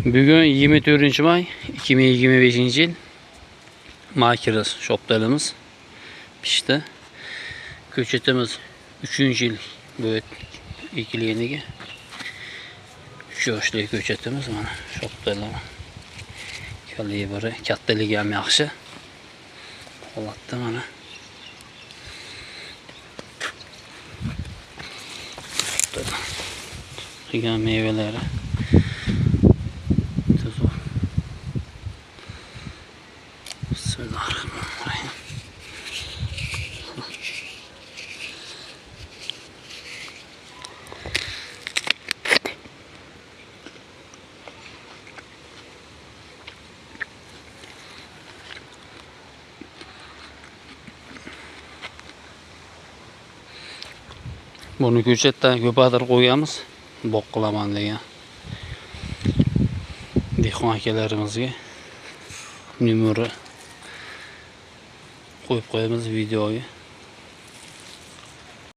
Bugün 24-may 2025-yil Makirız shoplarimiz pishdi. Ko'chatimiz 3-yil bo'yi ekilganiga 3 yoshli ko'chatimiz mana shopdalar. Kalibri kattaligi ham yaxshi. Holatda mana. Qilgan mevalari Bismillahirrahmanirrahim. Buni ko'chatdan ko'padir qo'yamiz. Boq qilaman degan dehqon akalarimizga numeri qo'yib qo'yamiz videoga.